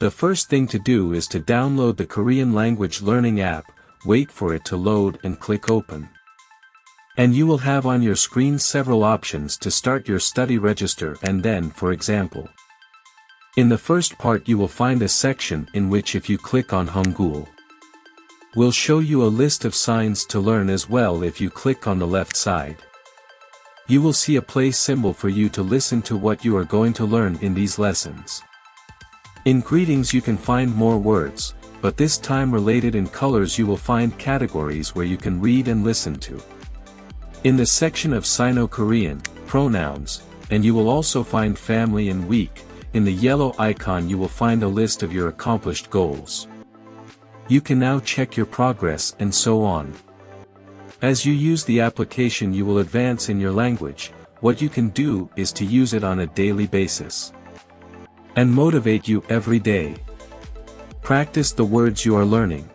The first thing to do is to download the Korean language learning app, wait for it to load and click open. And you will have on your screen several options to start your study register and then for example. In the first part you will find a section in which if you click on Hangul, will show you a list of signs to learn as well. If you click on the left side, you will see a play symbol for you to listen to what you are going to learn in these lessons. In greetings you can find more words, but this time related in colors you will find categories where you can read and listen to. In the section of Sino-Korean, pronouns, and you will also find family and week. In the yellow icon you will find a list of your accomplished goals. You can now check your progress and so on. As you use the application you will advance in your language. What you can do is to use it on a daily basis and motivate you every day. Practice the words you are learning.